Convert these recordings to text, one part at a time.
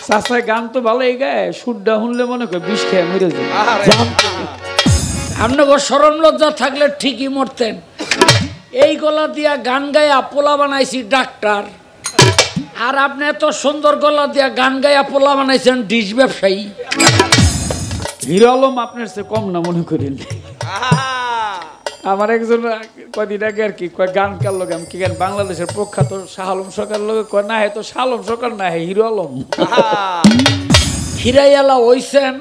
চাচা গান তো ভালোই গায়, সুরটা শুনলে মনে করে বিষ খেয়ে মরে যায়। আপনার শরম লজ্জা থাকলে ঠিকই মরতেন। এই গলা দিয়া গান গায়া পোলা বানাইছি ডাক্তার, আর আপনি এত সুন্দর গলা দিয়া গান গায়া পোলা বানাইছেন ডিশ ব্যবসায়ী। হিরো আলম আপনার চেয়ে কম না মনে করেন। আমার একজন কদিন আগে আর কি কয় গান কার লোক, আমি কি গান বাংলাদেশের প্রখ্যাত শাহ আলম সরকার লোক, কয় না হে তো শাহ আলম সরকার না, হে হিরো আলম। হিরাইয়ালা হইছেন,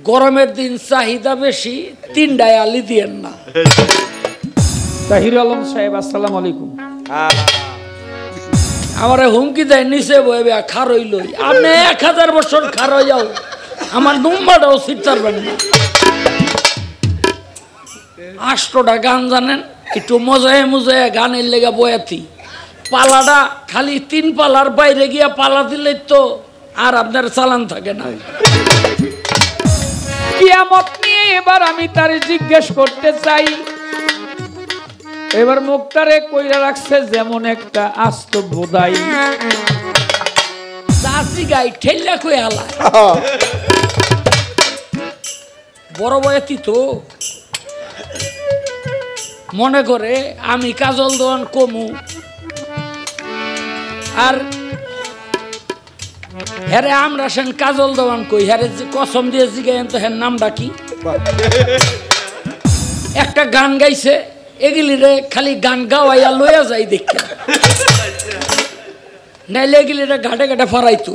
গরমের দিন চাহিদা বেশি, 3টায় আলি দিয়েন না। তা হিরো আলম সাহেব আসসালামু আলাইকুম। আমার হুমকি দেয় নিচে বইবে খারই লই, আপনি 1000 বছর খারই যাও, আমার নম্বরটাও ছিটতে পারবেন না। 8টা গান জানেন, একটু মজায় মজায় গানের লেগে বয়াতি, পালাটা খালি 3 পালার বাইরে গিয়া পালা দিলে তো আর আপনার চালান থাকে না। কিয়ামত নিয়ে এবার আমি তার জিজ্ঞেস করতে চাই, এবার মুক্তারে কইরা রাখছে যেমন একটা আস্ত বোধাই। চাষি গাই ঠেল্লা কই আলা বড় বয়াতি তো মনে করে আমি কাজল দোয়ান কমু, আর হ্যারে আমরা সেন কাজল দেওয়ান কই, হ্যারে কসম দিয়ে জিগাইন তো হ্যার নামটা কি। একটা গান গাইছে, এগুলি রে খালি গান গাওয়াইয়া লইয়া যাই দেখে, নাইলে এগুলি রে ঘাটে ঘাটে ফরাইতো।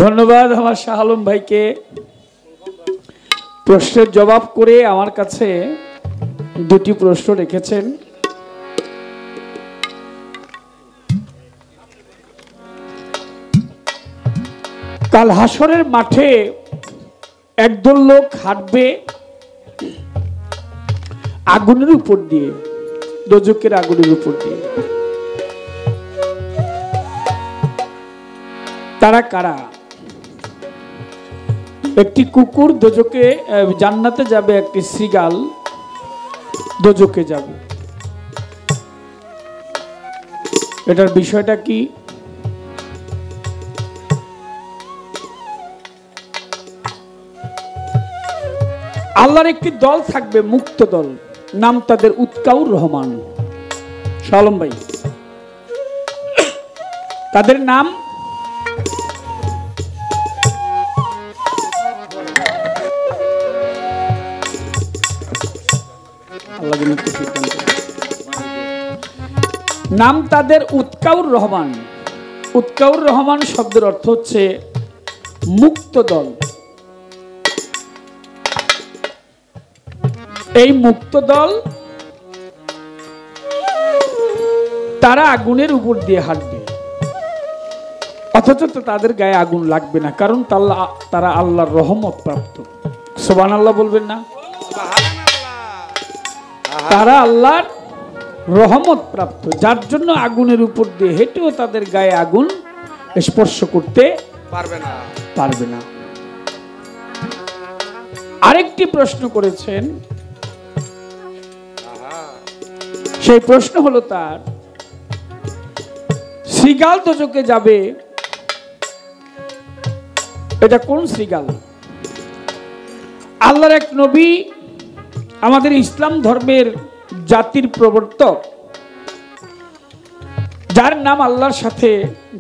ধন্যবাদ আমার শাহ আলম ভাইকে প্রশ্নের জবাব করে আমার কাছে 2টি প্রশ্ন রেখেছেন। কাল হাসরের মাঠে একদল লোক হাঁটবে আগুনের উপর দিয়ে, দোজকের আগুনের উপর দিয়ে। তারা কারা? একটি কুকুর দোজকে জান্নাতে যাবে, একটি শ্রীগাল দোজকে যাবে। এটার বিষয়টা কি? আল্লাহর একটি দল থাকবে, মুক্ত দল, নাম তাদের উৎকাউর রহমান। শালম ভাই, তাদের নাম নাম তাদের উৎকাউর রহমান। উৎকাউর রহমান শব্দের অর্থ হচ্ছে মুক্ত দল। এই মুক্ত দল তারা আগুনের উপর দিয়ে হাঁটবে, অথচ তাদের গায়ে আগুন লাগবে না, কারণ তারা আল্লাহর রহমত প্রাপ্ত। সুবহানাল্লাহ বলবেন না? তারা আল্লাহর রহমত প্রাপ্ত, যার জন্য আগুনের উপর দিয়ে হেঁটেও তাদের গায়ে আগুন স্পর্শ করতে পারবে না। আরেকটি প্রশ্ন করেছেন, সেই প্রশ্ন হলো তার, শ্রীগাল দোজকে যাবে, এটা কোন শ্রীগাল? আল্লাহর এক নবী, আমাদের ইসলাম ধর্মের জাতির প্রবর্তক, যার নাম আল্লাহর সাথে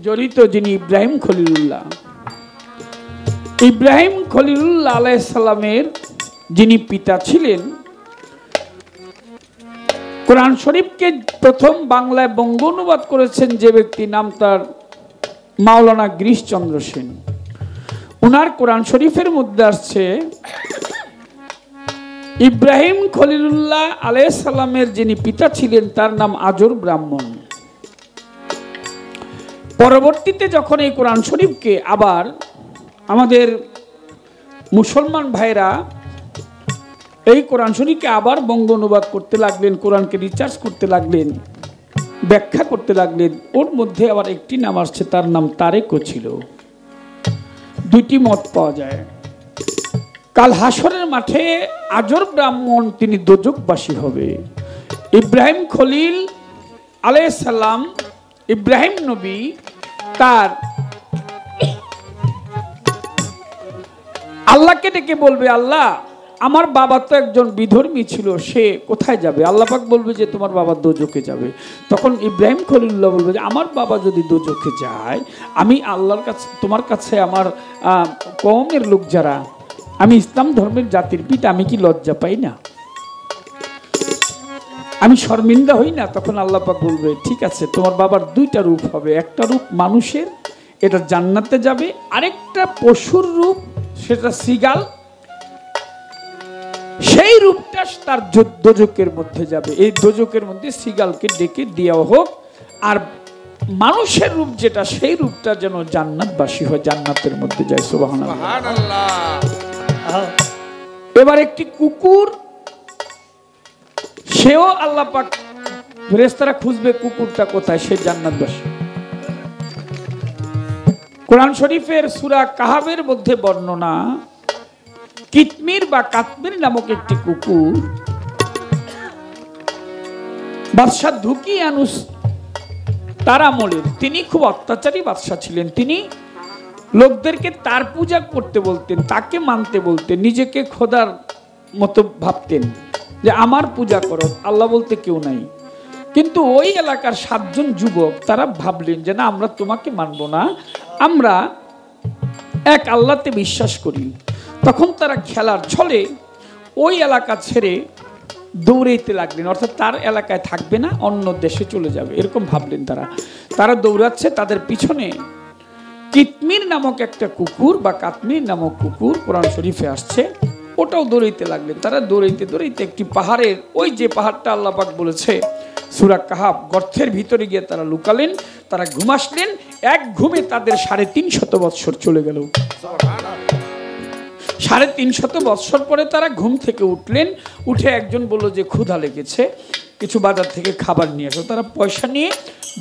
জড়িত, যিনি ইব্রাহিম খলিলুল্লাহ। ইব্রাহিম খলিলুল্লাহ আলাইহিস সালামের যিনি পিতা ছিলেন, কোরআন শরীফকে প্রথম বাংলায় বঙ্গ অনুবাদ করেছেন যে ব্যক্তি, নাম তার মাওলানা গিরিশচন্দ্র সেন। উনার কোরআন শরীফের মধ্যে আসছে, ইব্রাহিম খলিলুল্লাহ আলাইহিস সালামের যিনি পিতা ছিলেন তার নাম আজর ব্রাহ্মণ। পরবর্তীতে যখন এই কোরআন শরীফকে আবার আমাদের মুসলমান ভাইরা এই কোরআন শরীফকে আবার বঙ্গ অনুবাদ করতে লাগলেন, কোরআনকে রিচার্জ করতে লাগলেন, ব্যাখ্যা করতে লাগলেন। ওর মধ্যে আবার একটি নাম আসছে, তার নাম তারেকও ছিল। দুইটি মত পাওয়া যায়। কাল হাসরের মাঠে আজর ব্রাহ্মণ তিনি দোজকবাসী হবে। ইব্রাহিম খলিল আলাইহিস সালাম, ইব্রাহিম নবী তার আল্লাহকে ডেকে বলবে, আল্লাহ আমার বাবা তো একজন বিধর্মী ছিল, সে কোথায় যাবে? আল্লাহ পাক বলবে যে তোমার বাবা দোজকে যাবে। তখন ইব্রাহিম খলিলুল্লাহ বলবে যে আমার বাবা যদি দোজকে যায়, আমি আল্লাহর কাছে, তোমার কাছে আমার কওমের লোক যারা, আমি ইসলাম ধর্মের জাতির পিতা, আমি কি লজ্জা পাই না? আমি শর্মিন্দা হই না? তখন আল্লাহ পাক বলবে ঠিক আছে, তোমার বাবার দুইটা রূপ হবে, একটা রূপ মানুষের, এটা জান্নাতে যাবে, আরেকটা পশুর রূপ, সেটা সিগাল, সেই রূপটা তার দোজকের মধ্যে যাবে। এই দোজকের মধ্যে সিগালকে ডেকে দেওয়া হোক, আর মানুষের রূপ যেটা, সেই রূপটা যেন জান্নাতবাসী হয়, জান্নাতের মধ্যে যায়। সুবহানাল্লাহ। এবার একটি কুকুর, সেও আল্লাহ পাক ফেরেশতারা খুঁজবে কুকুরটা কোথায়, সে জান্নাতবাসী। কোরআন শরীফের সূরা কাহাবের মধ্যে বর্ণনা, কিতমির বা কাতমির নামক একটি কুকুর বাদশাহ ধুকিয়ানুস তার আমলের, তিনি খুব অত্যাচারী বাদশাহ ছিলেন। তিনি লোকদেরকে তার পূজা করতে বলতেন, তাকে মানতে বলতেন, নিজেকে খোদার মতো ভাবতেন যে আমার পূজা করো, আল্লাহ বলতে কেউ নাই। কিন্তু ওই এলাকার 7 জন যুবক তারা ভাবলেন যে না, আমরা তোমাকে মানব না, আমরা এক আল্লাহতে বিশ্বাস করি। তখন তারা খেলার ছলে ওই এলাকা ছেড়ে দৌড়াইতে লাগলেন, অর্থাৎ তার এলাকায় থাকবে না, অন্য দেশে চলে যাবে, এরকম ভাবলেন তারা। তারা দৌড়াচ্ছে, তাদের পিছনে কিতমির নামক একটা কুকুর বা কাতমির নামক কুকুর কোরআন শরীফে আসছে, ওটাও দৌড়াইতে লাগলেন। তারা দৌড়াইতে দৌড়াইতে একটি পাহাড়ের, ওই যে পাহাড়টা আল্লাহ পাক বলেছে সূরা কাহাব, গর্তের ভিতরে গিয়ে তারা লুকালেন, তারা ঘুমাসলেন। এক ঘুমে তাদের 350 বৎসর চলে গেল। 350 বৎসর পরে তারা ঘুম থেকে উঠলেন। উঠে একজন বলল যে ক্ষুধা লেগেছে, কিছু বাজার থেকে খাবার নিয়ে আসো। তারা পয়সা নিয়ে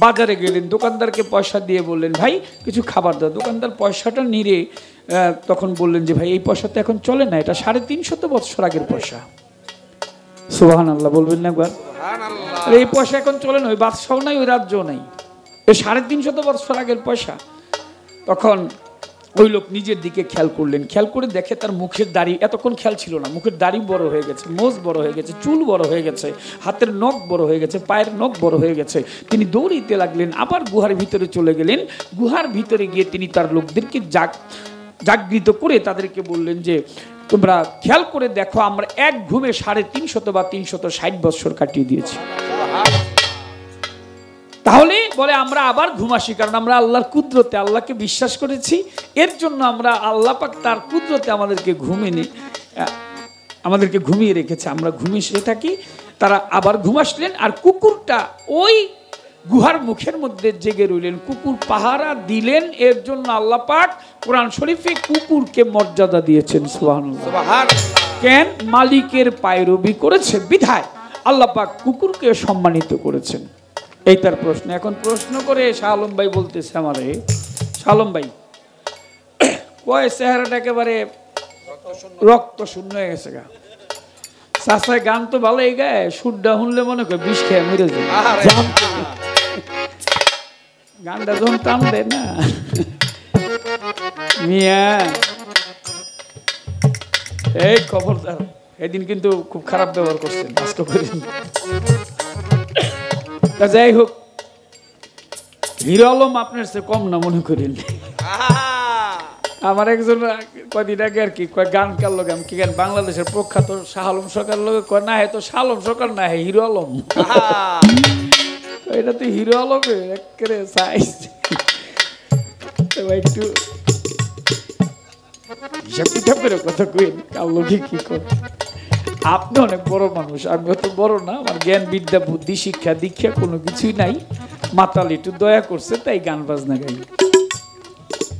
বাজারে গেলেন, দোকানদারকে পয়সা দিয়ে বললেন ভাই কিছু খাবার দাও। দোকানদার পয়সাটা নিয়ে তখন বললেন যে ভাই এই পয়সা তো এখন চলে না, এটা 350 বৎসর আগের পয়সা। সুবহানাল্লাহ বলবেন না একবার? এই পয়সা এখন চলে না, ওই বাদশাহ নাই, ওই রাজ্য নাই, এই 350 বৎসর আগের পয়সা। তখন ওই লোক নিজের দিকে খেয়াল করলেন, খেয়াল করে দেখে তার মুখের দাড়ি, এতক্ষণ খেয়াল ছিল না, মুখের দাড়ি বড় হয়ে গেছে, মোজ বড় হয়ে গেছে, চুল বড় হয়ে গেছে, হাতের নখ বড় হয়ে গেছে, পায়ের নখ বড় হয়ে গেছে। তিনি দৌড়িতে লাগলেন, আবার গুহার ভিতরে চলে গেলেন। গুহার ভিতরে গিয়ে তিনি তার লোকদেরকে জাগৃত করে তাদেরকে বললেন যে তোমরা খেয়াল করে দেখো, আমরা এক ঘুমে 350 বা 360 বৎসর কাটিয়ে দিয়েছি। তাহলে বলে আমরা আবার ঘুমাসি, কারণ আমরা আল্লাহর কুদরতে, আল্লাহকে বিশ্বাস করেছি, এর জন্য আমরা, আল্লাহ পাক তার কুদরতে আমাদেরকে ঘুমিয়ে রেখেছে, আমরা ঘুমিয়ে থাকি। তারা আবার ঘুমাসলেন, আর কুকুরটা ওই গুহার মুখের মধ্যে জেগে রইলেন। কুকুর পাহারা দিলেন, এর জন্য আল্লাহ পাক কোরআন শরীফে কুকুরকে মর্যাদা দিয়েছেন। সুবহানাল্লাহ। কেন? মালিকের পায়রবি করেছে বিধায় আল্লাহ পাক কুকুরকে সম্মানিত করেছেন। এই তার প্রশ্ন। এখন প্রশ্ন করে শাহ আলম ভাই বলতেছে আমারে, শাহ আলম ভাই কয় চেহারাটা একেবারে রক্ত শূন্য হয়ে গেছে গা, চাষায় গান তো ভালোই গায়, সুরটা শুনলে মনে করে বিষ খেয়ে মরে যায়, গানটা যখন টান দেয় না মিয়া। এই খবরদার, এদিন কিন্তু খুব খারাপ ব্যবহার করছেন, আজকে করেন। যাই হোক, হিরো আলম আপনার চেয়ে কম না মনে করেন। আমার একজন কয়দিন আগে আর কি কয় গান কার লোক, আমি কি গান, বাংলাদেশের প্রখ্যাত শাহ আলম সরকার লোক, কয় না হ্যাঁ তো শাহ আলম সরকার না, হ্যাঁ হিরো আলম। এটা তো হিরো আলমে একেবারে সাইজ। একটু হিসাব কিতাব করে কথা কইন, কার লোকে কি করে। আপনি অনেক বড় মানুষ, আমি অত বড় না, আমার জ্ঞান বিদ্যা বুদ্ধি শিক্ষা দীক্ষা কোনো কিছুই নাই। মাতাল একটু দয়া করছে তাই গান বাজনা গাই,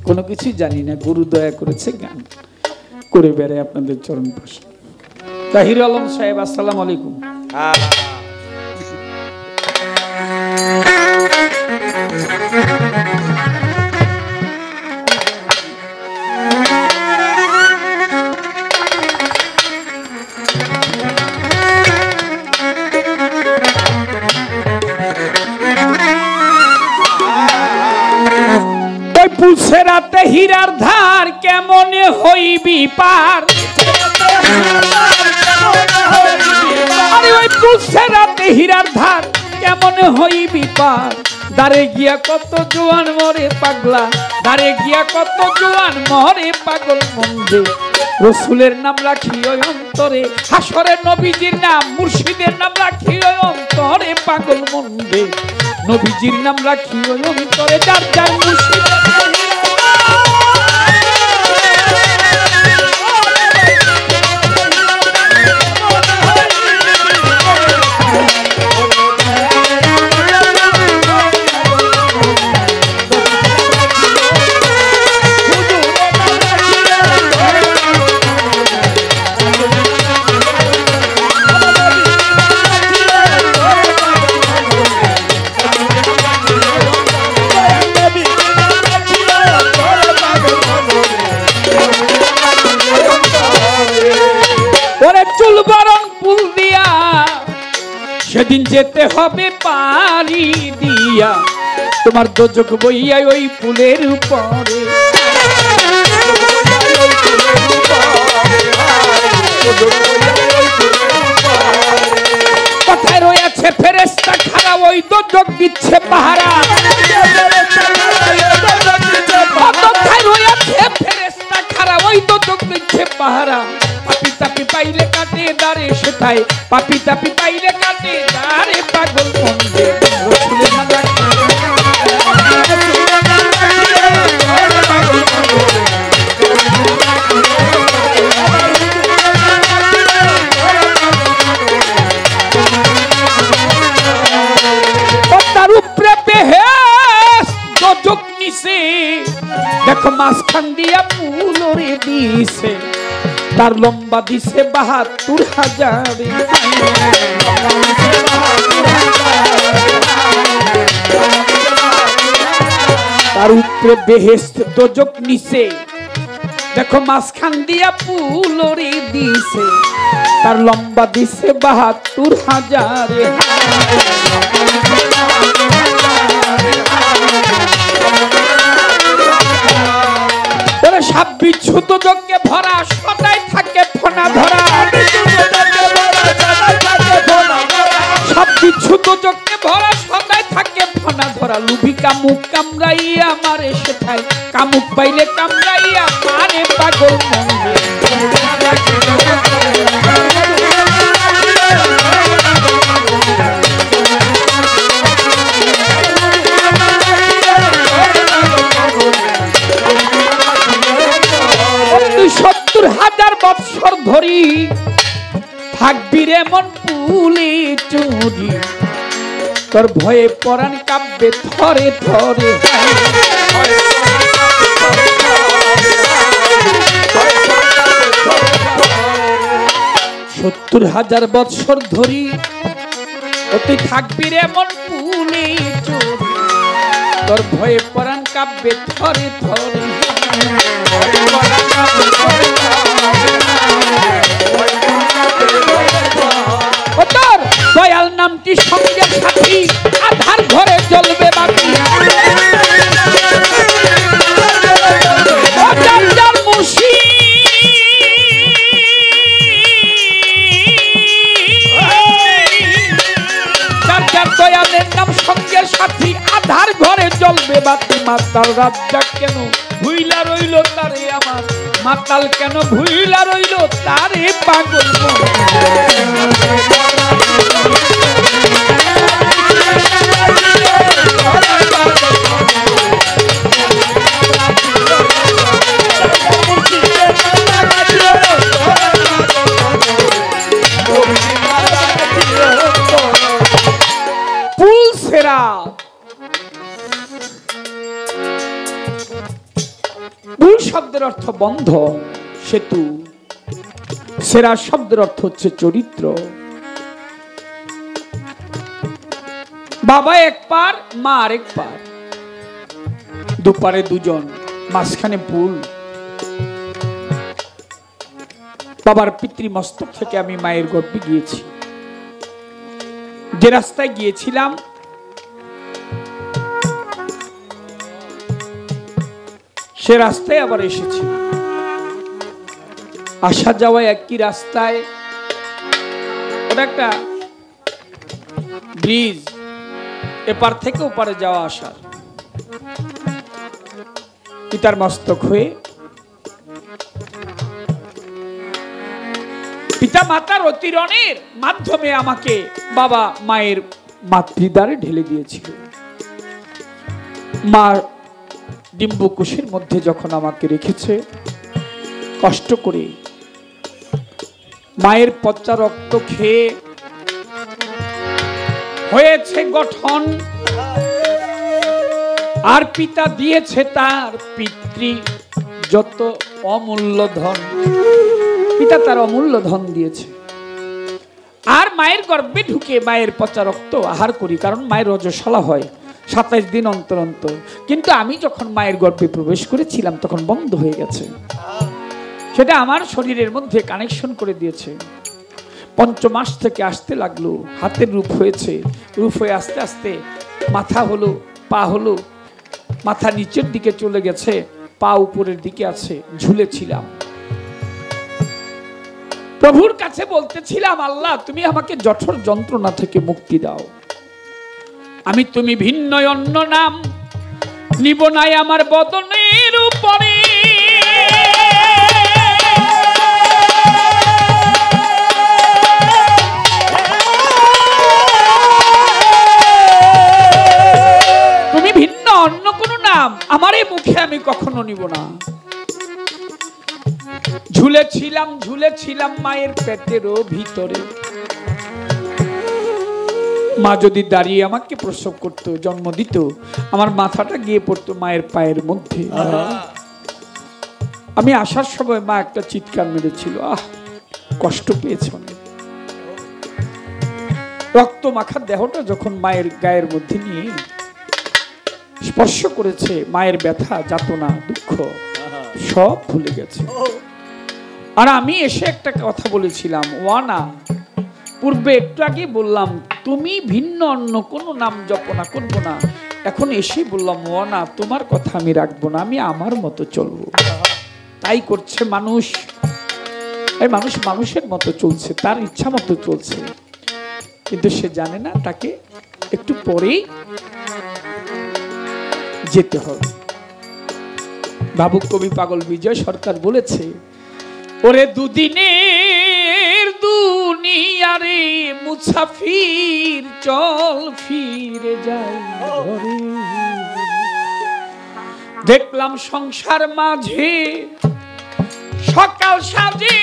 কোনো কিছুই জানি না, গুরু দয়া করেছে গান করে বেড়ায় আপনাদের চরণ পাশে। তাহির আলম সাহেব, আসসালামু আলাইকুম। পুলসে রাতে হীরার ধার কেমনে হইবি পার, আরে ওই পুলসে রাতে হীরার ধার কেমনে হইবি পার। দারে গিয়া কত জোয়ান মরে পাগলা, দারে গিয়া কত জোয়ান মরে পাগল মন্দে। রসুলের নাম রাখি ওই অন্তরে, হাসরে নবীজির নাম মুর্শিদের নাম রাখি ওই অন্তরে পাগল মন্দে। নবীজির নাম রাখি ওই অন্তরে, যার যার মুর্শিদের সেদিন যেতে হবে পারি দিয়া, তোমার দোজক বইয়া ওই ফুলের উপরে। কোথায় রয়েছে ফেরেশতা খাড়া ওই দোজক দিচ্ছে পাহারা, কোথায় রয়েছে ফেরেশতা খাড়া ওই দোজক দিচ্ছে পাহারা। পাপি তাপি পাইলে কাটে দাঁড়ে সেটাই, পাপি তাপি পাইলে কাটে দাঁড়ে পাগল মন্দে। রসুলের নাম রাখি তার উপরে বেহেশত দোজক নিছে, দেখো মাঝখান দিয়া ফুলরে দিছে, তার লম্বা দিছে ৭২,০০০। তার উপরে বেহেশত দোজক নিছে, দেখো মাঝখান দিয়া ফুলরে দিছে, তার লম্বা দিছে ৭২,০০০। সাপ বিচ্ছু দোজকে ভরা সদাই থাকে ফোনা ধরা, সাপ বিচ্ছু দোজকে ভরা সদাই থাকে ফোনা ধরা। লুভি কামুক কামড়াইয়া মারে সেটাই, কামুক পাইলে কামড়াইয়া মারে পাগল মন্দে। তুই ৭০,০০০ বৎসর ধরি থাকবি রে মন পুলি চুরি, তোর ভয়ে পরাণ কাব্যে থরে থরে। ৭০,০০০ বৎসর ধরি তুই থাকবি রে মন পুলি চুরি, তোর ভয়ে পরাণ কাব্যে থরে থরে। তোর দয়াল নামটি সঙ্গের সাথী, আধার ঘরে জ্বলবে বাতি। দয়ালের নাম সঙ্গের সাথী, আধার ঘরে জ্বলবে বাতি। মাতাল রাজ্জাক কেন ভুইলা রইল তারে আমার, মাতাল কেন ভুইলা রইল তারে পাগল পুলসেরা। পুল শব্দের অর্থ বন্ধন, সেতু। সেরা শব্দের অর্থ হচ্ছে চরিত্র। বাবা এক পার, মা আরেক পার, দুপারে দুজন, মাঝখানে পুল। বাবার পিতৃমস্তক থেকে আমি মায়ের গর্ভে গিয়েছি। যে রাস্তায় গিয়েছিলাম সে রাস্তায় আবার এসেছি। আসা যাওয়া একই রাস্তায়, ওটা একটা ব্রিজ, এপার থেকে ওপারে যাওয়া আসার। পিতার মস্তক হয়ে পিতা মাতার অতিরণের মাধ্যমে আমাকে বাবা মায়ের মাতৃদ্বারে ঢেলে দিয়েছিল। মা ডিম্বকোষের মধ্যে যখন আমাকে রেখেছে কষ্ট করে, মায়ের পচা রক্ত খেয়ে হয়েছে গঠন, আর পিতা দিয়েছে তার পিতৃ যত অমূল্য ধন। পিতা তার অমূল্য ধন দিয়েছে। আর মায়ের গর্ভে ঢুকে মায়ের পচা রক্ত আহার করি, কারণ মায়ের রজস্বলা হয় 27 দিন অন্তর অন্তর। কিন্তু আমি যখন মায়ের গর্ভে প্রবেশ করেছিলাম তখন বন্ধ হয়ে গেছে। সেটা আমার শরীরের মধ্যে কানেকশন করে দিয়েছে। 5 মাস থেকে আসতে লাগলো, হাতের রূপ হয়েছে, রূপ হয়ে আস্তে আস্তে মাথা হলো, পা হলো, মাথা নিচের দিকে চলে গেছে, পা উপরের দিকে আছে, ঝুলেছিলাম। প্রভুর কাছে বলতেছিলাম, আল্লাহ তুমি আমাকে জঠর যন্ত্রণা থেকে মুক্তি দাও। আমি তুমি ভিন্ন অন্য নাম নিব নাই আমার বদনের উপরে। তুমি ভিন্ন অন্য কোন নাম আমার এই মুখে আমি কখনো নিব না। ঝুলেছিলাম মায়ের পেটেরও ভিতরে। মা যদি দাঁড়িয়ে আমাকে প্রসব করত, জন্ম দিত, আমার মাথাটা গিয়ে পড়তো মায়ের পায়ের মধ্যে। আমি আসার সময় মা একটা চিৎকার মেরেছিল, কষ্ট পেয়েছে অনেক। রক্ত মাখা দেহটা যখন মায়ের গায়ের মধ্যে নিয়ে স্পর্শ করেছে, মায়ের ব্যথা, যাতনা, দুঃখ সব ভুলে গেছে। আর আমি এসে একটা কথা বলেছিলাম, ওয়ানা পূর্বে একটু আগে বললাম তুমি ভিন্ন অন্য কোনো নাম জপনা করবো না, এখন এসে বললাম ওয়ানা তোমার কথা আমি রাখবো না, আমি আমার মতো চলবো। তাই করছে মানুষ। এই মানুষ মানুষের মতো চলছে, তার ইচ্ছা মতো চলছে, কিন্তু সে জানে না তাকে একটু পরেই যেতে হবে। ভাবুক কবি পাগল বিজয় সরকার বলেছে, ওরে দুদিনের দুনিয়ারে মুসাফির চল ফিরে যাই ঘরে। দেখলাম সংসার মাঝে সকাল সাজে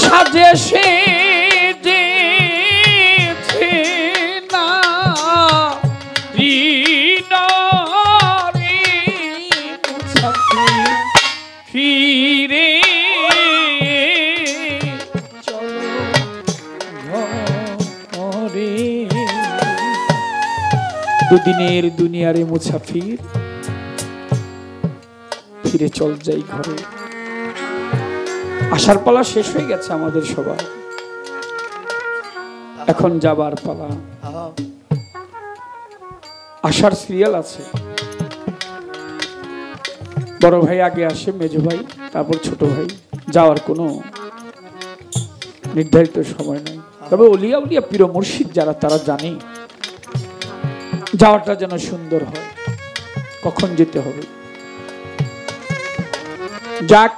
সাজে সে না ফিরে দুদিনের দুনিয়ারে মুসাফির ফিরে চল যাই ঘরে। আসার পালা শেষ হয়ে গেছে আমাদের সবার, এখন যাবার পালা। আসার সিরিয়াল আছে, বড় ভাই আগে আসে, মেজ ভাই, তারপর ছোট ভাই। যাওয়ার কোনো নির্ধারিত সময় নাই। তবে অলিয়া উলিয়া পীর মুর্শিদ যারা, তারা জানে যাওয়াটা যেন সুন্দর হয়, কখন যেতে হবে। যাক,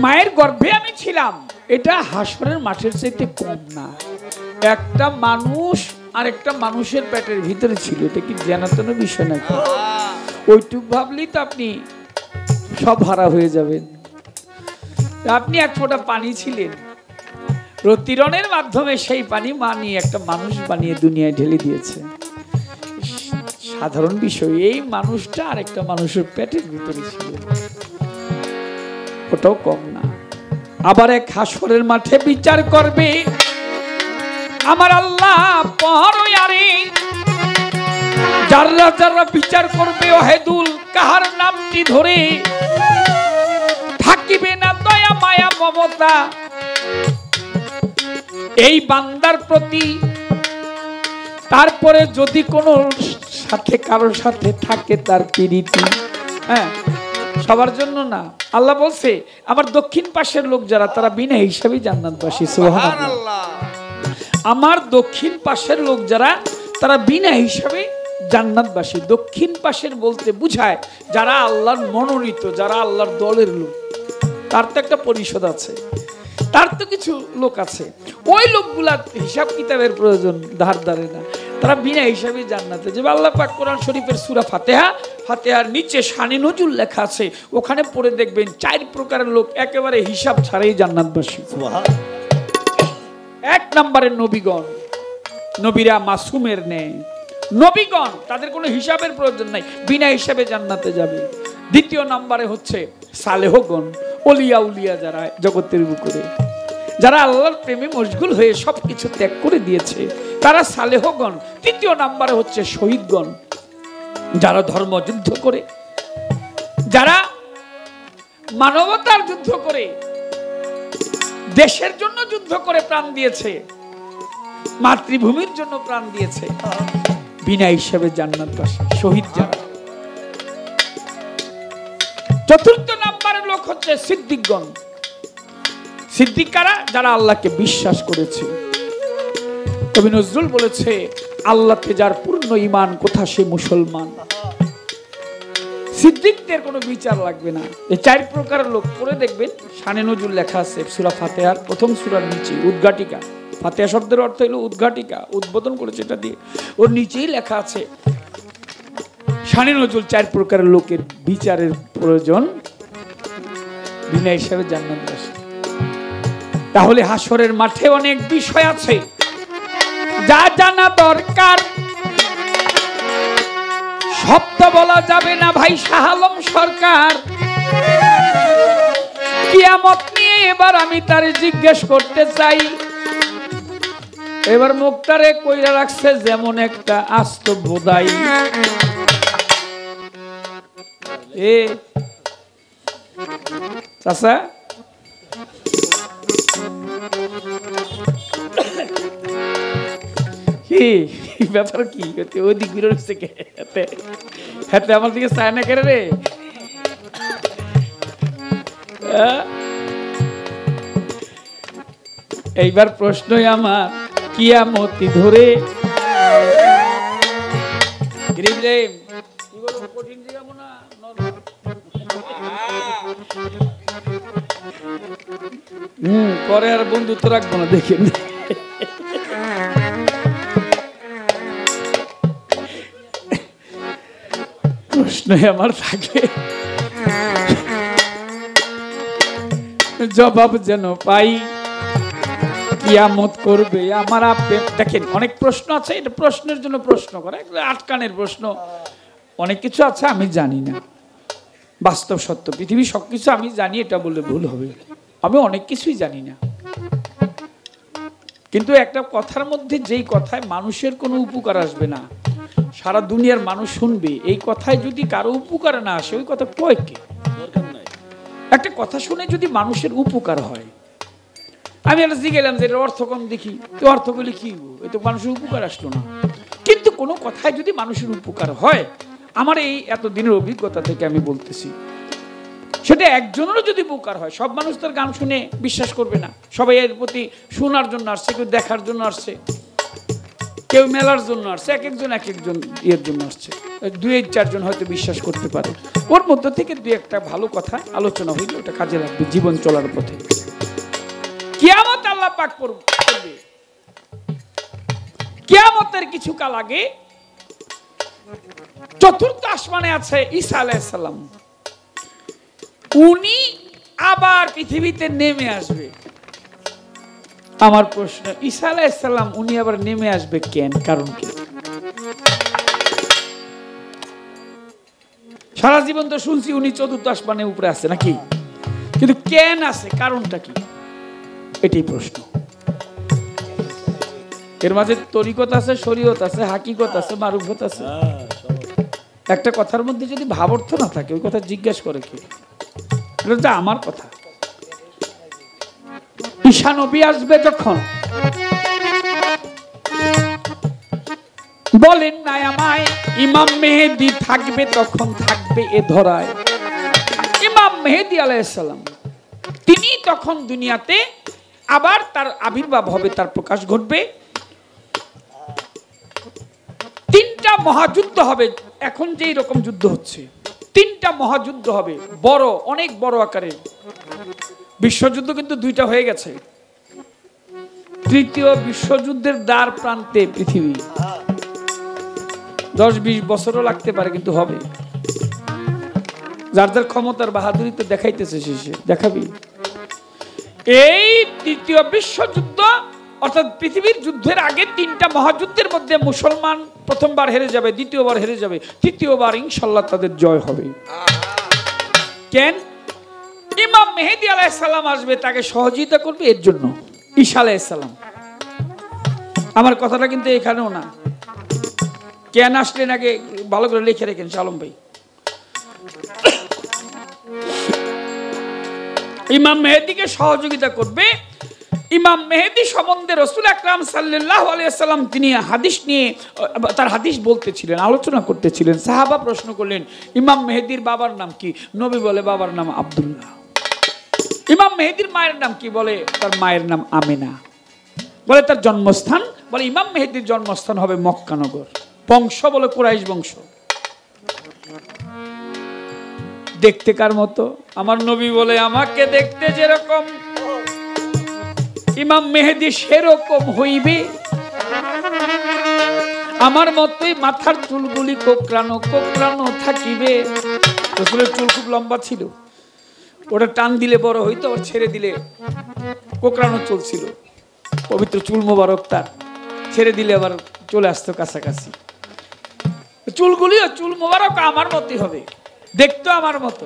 মায়ের গর্ভে আমি ছিলাম, এটা হাসরের মাঠের চাইতে কম না। একটা মানুষ আর একটা মানুষের পেটের ভিতরে ছিল, এটা কি জানাতেন বিষয় নাকি? ওইটুক ভাবলেই তো আপনি সব হারা হয়ে যাবেন। আপনি এক ফোঁটা পানি ছিলেন, রতিরণের মাধ্যমে সেই পানি মা নিয়ে একটা মানুষ বানিয়ে দুনিয়ায় ঢেলে দিয়েছে। সাধারণ বিষয়, এই মানুষটা আর একটা মানুষের পেটের ভিতরে ছিল, ওটাও কম না। আবার এক হাসরের মাঠে বিচার করবে আমার আল্লাহ পরয়ারে। যারা যারা বিচার করবে অহেদুল কাহার নামটি ধরে, থাকিবে না দয়া মায়া মমতা এই বান্দার প্রতি। তারপরে যদি কোনো সাথে কারোর সাথে থাকে তার প্রীতি, হ্যাঁ সবার জন্য না। আল্লাহ বলছে আমার দক্ষিণ পাশের লোক যারা তারা বিনা হিসাবে জান্নাতবাসী। সুবহানাল্লাহ। আমার দক্ষিণ পাশের লোক যারা তারা বিনা হিসাবে জান্নাতবাসী। দক্ষিণ পাশের বলতে বুঝায় যারা আল্লাহর মনোনীত, যারা আল্লাহর দলের লোক। তার তো একটা পরিষদ আছে, তার তো কিছু লোক আছে। ওই লোকগুলা হিসাব কিতাবের প্রয়োজন ধার ধারে না, তারা বিনা হিসাবে জান্নাতে যাবে। আল্লাহ পাক কোরআন শরীফের সূরা ফাতিহা, ফাতিহার নিচে শানে নজুল লেখা আছে, ওখানে পড়ে দেখবেন 4 প্রকারের লোক একেবারে হিসাব ছাড়াই জান্নাতবাসী। এক নম্বরে নবীগণ, নবীরা মাসুমের নেই। নবীগণ তাদের কোনো হিসাবের প্রয়োজন নাই, বিনা হিসাবে জান্নাতে যাবে। দ্বিতীয় নম্বরে হচ্ছে সালেহগণ, ওলিয়া উলিয়া যারা জগতের বুকে, যারা আল্লাহর প্রেমে মশগুল হয়ে সবকিছু ত্যাগ করে দিয়েছে, তারা সালেহগণ। তৃতীয় নম্বরে হচ্ছে শহীদগণ, যারা ধর্ম যুদ্ধ করে, যারা মানবতার যুদ্ধ করে, দেশের জন্য যুদ্ধ করে প্রাণ দিয়েছে, মাতৃভূমির জন্য প্রাণ দিয়েছে, বিনা হিসাবে জান্নাতবাসী শহীদ যারা। চতুর্থ নম্বরের লোক হচ্ছে সিদ্দিকগণ। সিদ্দিক কারা? যারা আল্লাহকে বিশ্বাস করেছে। কবি নজরুল বলেছে আল্লাহতে যার পূর্ণ ঈমান কোথা সে মুসলমান। সিদ্দিকদের কোনো বিচার লাগবে না। এই 4 প্রকারের লোক পড়ে দেখবেন শানে নজরুল লেখা আছে সূরা ফাতিহার প্রথম সূরার নিচে, উদ্ঘাটিকা। ফাতিহা শব্দের অর্থ হলো উদ্ঘাটিকা, উদ্বোধন করেছে এটা দিয়ে। ওর নিচেই লেখা আছে শানে নজরুল 4 প্রকারের লোকের বিচারের প্রয়োজন, বিনা হিসাবে জান্নাতবাসী। তাহলে হাসরের মাঠে অনেক বিষয় আছে যা জানা দরকার। শব্দ বলা যাবে না ভাই শাহ আলম সরকার। কিয়ামত নিয়ে এবার আমি তারে জিজ্ঞেস করতে চাই। এবার মুখটারে কইরা রাখছে যেমন একটা আস্ত বোদাই। এ চাচা কি ব্যাপার, কি ওই দিক ঘুরে রয়েছে হাতে আমার দিকে চায় না কেন রে? এইবার প্রশ্নই আমার কিয়ামতি ধরে কঠিন জিগাবো না, পরে আর বন্ধুত্ব রাখবো না। দেখেন প্রশ্ন আমার থাকে, জবাব যেন পাই। কিয়ামত করবে আমার আপনি। দেখেন অনেক প্রশ্ন আছে, এটা প্রশ্নের জন্য প্রশ্ন করে, আটকানের প্রশ্ন। অনেক কিছু আছে আমি জানি না, বাস্তব সত্য। পৃথিবী সবকিছু আমি জানি এটা বললে ভুল হবে। আমি অনেক কিছুই জানি না, কিন্তু একটা কথার মধ্যে যেই কথায় মানুষের কোনো উপকার আসবে না, সারা দুনিয়ার মানুষ শুনবে, এই কথায় যদি কারো উপকার না আসে ওই কথা কয় কে? একটা কথা শুনে যদি মানুষের উপকার হয়, আমি একটা জিজ্ঞেলাম যে এর অর্থ কম দেখি, তো অর্থ বলি কি, এ তো মানুষের উপকার আসলো না। কিন্তু কোনো কথায় যদি মানুষের উপকার হয়, আমার এই এতদিনের অভিজ্ঞতা থেকে আমি বলতেছি, সেটা একজনেরও যদি উপকার হয়, সব মানুষ তার গান শুনে বিশ্বাস করবে না। সবাই এর প্রতি শোনার জন্য আসছে, কেউ দেখার জন্য আসছে, কেউ মেলার জন্য আসছে, এক একজন ইয়ের জন্য আসছে। 2-4 জন হয়তো বিশ্বাস করতে পারে। ওর মধ্য থেকে 2-1টা ভালো কথা আলোচনা হইলে ওটা কাজে লাগবে জীবন চলার পথে। কিয়ামত আল্লাহ পাক করবে। কিয়ামতের কিছু কাল আগে 4র্থ আসমানে আছে ঈসা আলাইহিস সালাম। উনি আবার পৃথিবীতে নেমে আসবে। আমার প্রশ্ন, ঈসা আলাইহিস সালাম উনি আবার নেমে আসবে কেন? কারণ কি? সারা জীবন তো শুনছি উনি 4র্থ আসমানে উপরে আছে নাকি, কিন্তু কেন আছে, কারণটা কি? এটাই প্রশ্ন। এর মাঝে তরিকত আছে, শরীয়ত আছে, হাকিকত আছে, মারুফত আছে। একটা কথার মধ্যে যদি ভাব অর্থ না থাকে ওই কথা জিজ্ঞাসা করে কে? এটা তো আমার কথা। ঈশা নবী আসবে যখন বলেন না আমায় ইমাম মেহেদী থাকবে, তখন থাকবে এ ধরায়। ইমাম মেহেদী আলাইহিস সালাম তিনি তখন দুনিয়াতে আবার তার আবির্ভাব হবে, তার প্রকাশ ঘটবে। তিনটা মহাযুদ্ধ হবে, এখন যেই রকম যুদ্ধ হচ্ছে, তিনটা মহাযুদ্ধ হবে, বড়, অনেক বড় আকারের। বিশ্বযুদ্ধ কিন্তু দুইটা হয়ে গেছে। তৃতীয় বিশ্বযুদ্ধের দ্বার প্রান্তে পৃথিবী, 10-20 বছরও লাগতে পারে, কিন্তু হবে। যার যার ক্ষমতার বাহাদুরি তো দেখাইতেছে, শেষে দেখাবি। এই তৃতীয় বিশ্বযুদ্ধ অর্থাৎ পৃথিবীর যুদ্ধের আগে তিনটা মহাযুদ্ধের মধ্যে মুসলমান প্রথমবার হেরে যাবে, দ্বিতীয়বার হেরে যাবে, তৃতীয়বার ইনশাল্লাহ তাদের জয় হবে। কেন? ইমাম মেহেদী আলাইহিস সালাম আসবে, তাকে সহযোগিতা করবে এর জন্য ঈসা আলাইহিস সালাম। আমার কথাটা কিন্তু এখানেও না, কেন আসলেন আগে ভালো করে লিখে রেখেন শালম ভাই। ইমাম মেহেদীকে সহযোগিতা করবে। ইমাম মেহেদী সম্বন্ধে রাসূল আকরাম সাল্লাল্লাহু আলাইহি ওয়াসাল্লাম তিনি হাদিস নিয়ে তার হাদিস বলতেছিলেন, আলোচনা করতেছিলেন। সাহাবা প্রশ্ন করলেন, ইমাম মেহেদীর বাবার নাম কি? নবী বলে, বাবার নাম আব্দুল্লাহ। ইমাম মেহেদীর মায়ের নাম কি? বলে, তার মায়ের নাম আমিনা। বলে, তার জন্মস্থান? বলে, ইমাম মেহেদীর জন্মস্থান হবে মক্কা নগর। বংশ বলে কুরাইশ বংশ। দেখতে কার মতো? আমার নবী বলে, আমাকে দেখতে যেরকম ইমাম মেহেদী সেরকম হইবে, আমার মতোই মাথার চুলগুলি কোকড়ানো কোকড়ানো থাকিবে। রাসূলের চুল খুব লম্বা ছিল, ওটা টান দিলে বড় হইতো, আর ছেড়ে দিলে কোকড়ানো চুল ছিল। পবিত্র চুল মোবারক তার, ছেড়ে দিলে আবার চলে আসতো কাছাকাছি। চুলগুলিও চুল মোবারক আমার মতই হবে, দেখতো আমার মতো।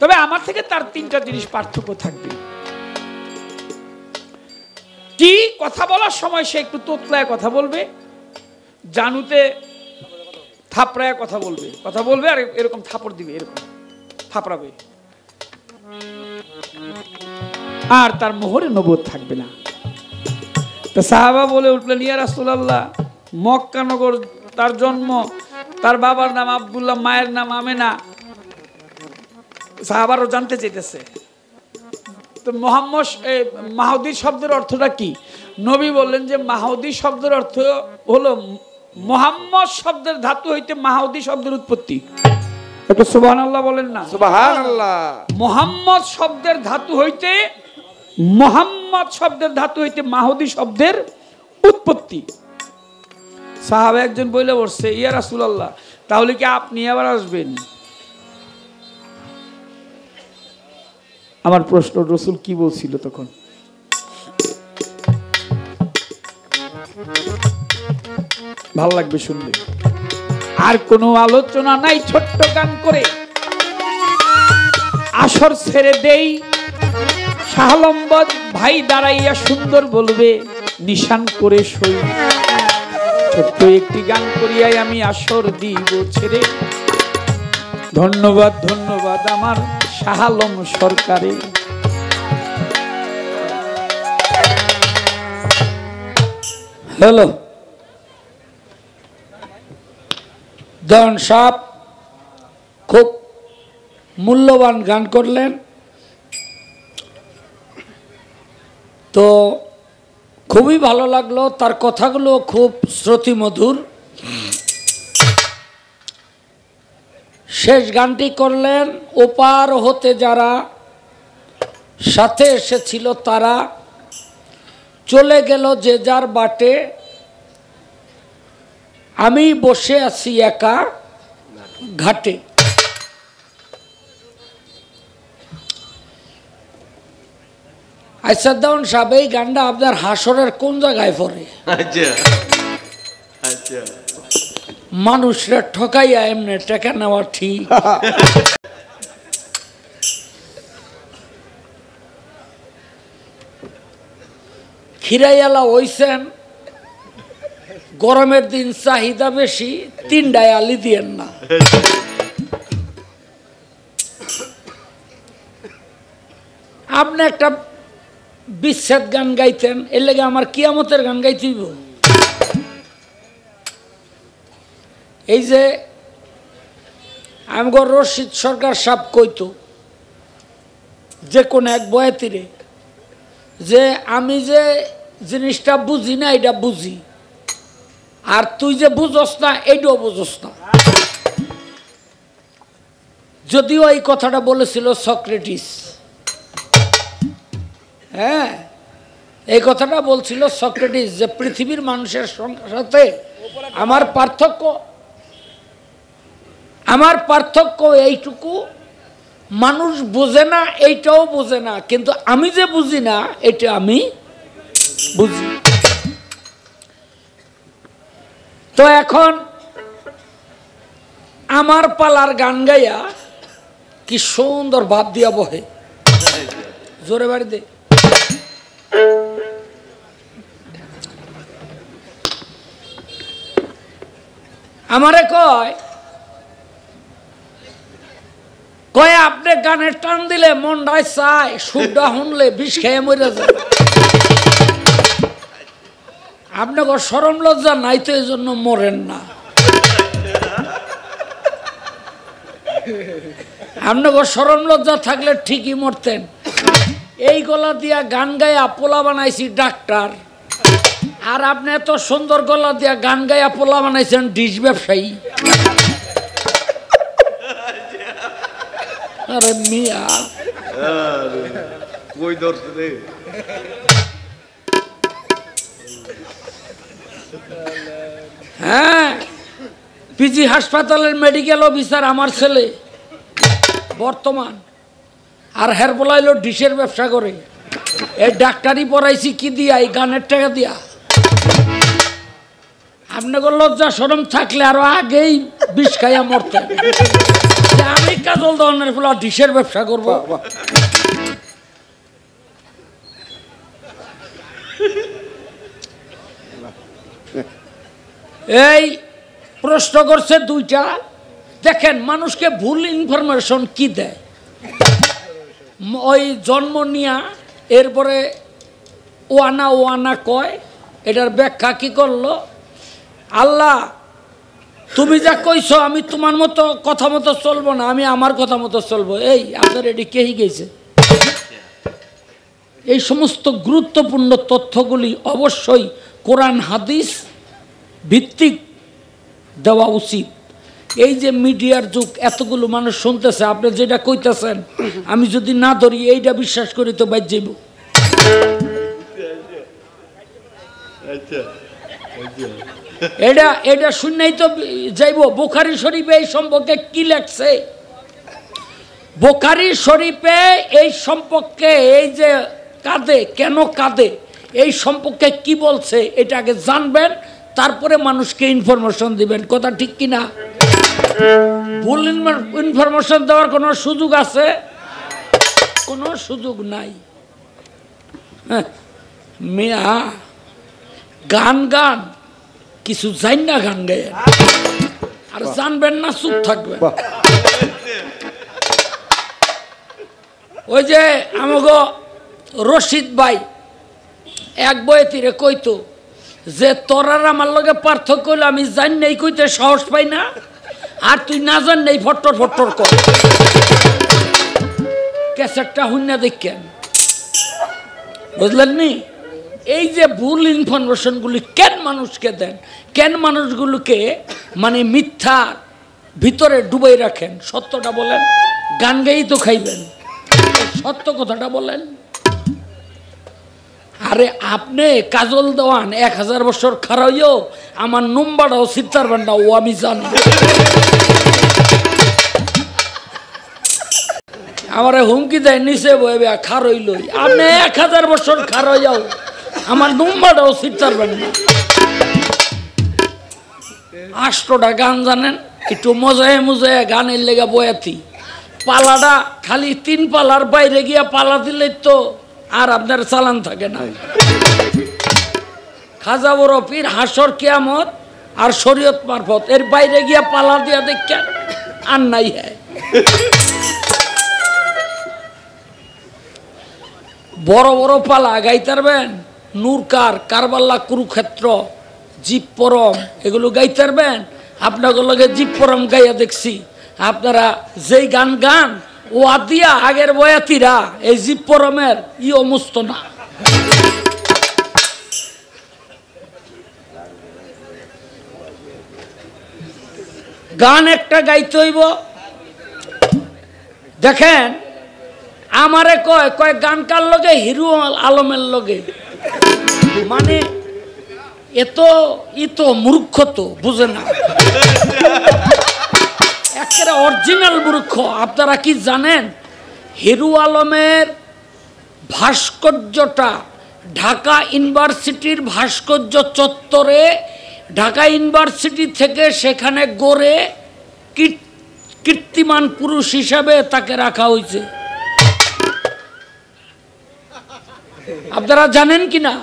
তবে আমার থেকে তার তিনটা জিনিস পার্থক্য থাকবে। কি? কথা বলার সময় সে একটু তোতলায় কথা বলবে, জানুতে থাপড়ায় কথা বলবে, আর এরকম থাপড় দিবে, এরকম থাপড়াবে। আর তার মোহরে নবুয়ত থাকবে না। তো সাহাবা বলে উঠলেন, ইয়া রাসূলুল্লাহ, মক্কা নগর তার জন্ম, তার বাবার নাম আব্দুল্লাহ, মায়ের নাম আমেনা। সাহাবারও জানতে চাইতেছে, তো মোহাম্মদ মাহদী শব্দের অর্থটা কি? নবী বললেন যে মাহদী শব্দের অর্থ হলো মোহাম্মদ শব্দের ধাতু হইতে মাহদী শব্দের উৎপত্তি। একটু সুবহানাল্লাহ বলেন না? সুবহানাল্লাহ। মোহাম্মদ শব্দের ধাতু হইতে, মোহাম্মদ শব্দের ধাতু হইতে মাহদী শব্দের উৎপত্তি। সাহাবা একজন বলে বসছে, ইয়া রাসূলুল্লাহ, তাহলে কি আপনি আবার আসবেন? আমার প্রশ্ন, রাসূল কি বলছিল তখন? ভাল লাগবে শুনলে। আর কোনো আলোচনা নাই, ছোট্ট গান করে আসর ছেড়ে দেই। শাহলম্বদ ভাই দাঁড়াইয়া সুন্দর বলবে, নিশান করে সই। ছোট্ট একটি গান করিয়াই আমি আসর দিব ছেড়ে। ধন্যবাদ ধন্যবাদ আমার শাহ আলম সরকারে। হ্যালো, দন সাহেব খুব মূল্যবান গান করলেন। তো খুবই ভালো লাগলো, তার কথাগুলো খুব শ্রুতিমধুর। শেষ গানটি করলেন, ওপার হতে যারা সাথে এসেছিল তারা চলে গেল যে যার বাটে, আমি বসে আছি একা ঘাটে। আচ্ছা দাউন সাহেব, এই গানটা আপনার হাসরের কোন জায়গায় পড়ে? আচ্ছা আচ্ছা, মানুষরা ঠকাইয়া এমনি টাকা নেওয়া ঠিক? খিরাইয়ালা হইছেন, গরমের দিন চাহিদা বেশি, 3টায় আলি দিয়েন না। আপনি একটা বিচ্ছেদ গান গাইতেন, এর লেগে আমার কিয়ামতের গান গাইতে হইব? এই যে আমগর রশিদ সরকার সাহেব কইতো যে কোন এক বয়াতিরে যে আমি যে জিনিসটা বুঝি না এটা বুঝি, আর তুই যে বুঝস না এইটাও বুঝস না। যদিও এই কথাটা বলেছিল সক্রেটিস, হ্যাঁ এই কথাটা বলছিল সক্রেটিস যে পৃথিবীর মানুষের সাথে আমার পার্থক্য এইটুকু, মানুষ বোঝে না এইটাও বোঝে না, কিন্তু আমি যে বুঝি না এটা আমি বুঝি। তো এখন আমার পালার গান গাইয়া কি সুন্দর ভাব দিয়া বহে, জোরে বাড়ি দে। আমারে কয় আপনি গানের টান দিলে মনটায় চায়, সুরটা শুনলে বিষ খেয়ে মরে যায়। আপনাকে শরম লজ্জা নাই তো এই জন্য মরেন না। আপনাকে শরম লজ্জা থাকলে ঠিকই মরতেন। এই গলা দিয়া গান গায়া পোলা বানাইছি ডাক্তার, আর আপনি এত সুন্দর গলা দিয়া গান গায়া পোলা বানাইছেন ডিশ ব্যবসায়ী। আরে মিয়া কই ধরছে রে? হ্যাঁ, পিজি হাসপাতালের মেডিকেল অফিসার আমার ছেলে বর্তমান, আর হের বলাইলো ডিশের ব্যবসা করে। এই ডাক্তারি পড়াইছি কি দিয়া? এই গানের টাকা দিয়া। আপনাকে লজ্জা শরম থাকলে আরো আগেই বিষ খাইয়া মরতেন। আমি কাজল দহনের ফুলা ডিশের ব্যবসা করব। এই প্রশ্ন করছে দুইটা। দেখেন মানুষকে ভুল ইনফরমেশন কি দেয়। ওই জন্ম নিয়া এরপরে ওয়ানা ওয়ানা কয়, এটার ব্যাখ্যা কি করলো? আল্লাহ তুমি যা কইছো আমি তোমার মতো কথা মতো চলবো না, আমি আমার কথা মতো চলবো। এই আপনার এটি কেই গেছে। এই সমস্ত গুরুত্বপূর্ণ তথ্যগুলি অবশ্যই কোরআন হাদিস ভিত্তিক দেওয়া উচিত। এই যে মিডিয়ার যুগ, এতগুলো মানুষ শুনতেছে, আপনি যেটা কইতেছেন আমি যদি না ধরি এইটা বিশ্বাস করি তো বাইর যাইব। এটা শুনেই তো যাইব। বুখারী শরীফে এই সম্পর্কে কি লেখছে? বুখারী শরীফে এই সম্পর্কে, এই যে কাঁদে কেন কাঁদে এই সম্পর্কে কি বলছে এটা আগে জানবেন, তারপরে মানুষকে ইনফরমেশন দিবেন। কথা ঠিক কিনা? ভুল ইনফরমেশন দেওয়ার কোনো সুযোগ আছে? কোনো সুযোগ নাই। মিয়া গান গান কিছু জান না, গান গায়ে আর জানবেন না, চুপ থাকবেন। ওই যে আমাগো রশিদ ভাই এক বয়ে তীরে কইতো যে তোরার আমার লগে পার্থক্য হইলো আমি জানি নেই কইতে সাহস পাই না, আর তুই না জান নেই ফট্টর ফট্টর কর। ক্যাসেটটা হুন্না দেখেন, বুঝলেন নি? এই যে ভুল ইনফরমেশনগুলি কেন মানুষকে দেন, কেন মানুষগুলোকে মানে মিথ্যা ভিতরে ডুবাই রাখেন? সত্যটা বলেন। গান গাই তো খাইবেন, সত্য কথাটা বলেন। আরে আপনি কাজল দেওয়ান 1000 বছর খারাইও আমার নম্বরটাও সিদ্ধার বান্ডা ও আমি জানি। আমার হুমকি দেয় নিচে বইবে খারইল, আপনি 1000 বছর খারাইও আমার নম্বরটাও সিদ্ধার বান্ডা। 8টা গান জানেন, একটু মজায় মজায় গানের লেগে বয়াতি। পালাটা খালি 3 পালার বাইরে গিয়া পালা দিলে তো আর আপনার চালান থাকে না। খাজা বড় পীর হাসর কিয়ামত আর শরীয়ত মারফত, এর বাইরে গিয়া পালা দিয়া দেখে আর নাই। হ্যাঁ, বড় বড় পালা গাইতে পারবেন? নূরকার, কারবাল্লা, কুরুক্ষেত্র, জীব পরম, এগুলো গাইতে পারবেন? আপনাগুলোকে জীব পরম গাইয়া দেখছি। আপনারা যেই গান গান ও আদিয়া আগের বয়াতিরা এই জীব পরমের অমস্ত না। গান একটা গাইতে হইব। দেখেন আমারে কয় কয় গান কার লগে? হিরু আলমের লগে। মানে এত মূর্খ তো বুঝে না, একেবারে অরিজিনাল মূর্খ। আপনারা কি জানেন হিরু আলমের ভাস্কর্যটা ঢাকা ইউনিভার্সিটির ভাস্কর্য চত্বরে, ঢাকা ইউনিভার্সিটি থেকে সেখানে গড়ে কীর্তিমান পুরুষ হিসাবে তাকে রাখা হয়েছে? আপনারা জানেন কিনা?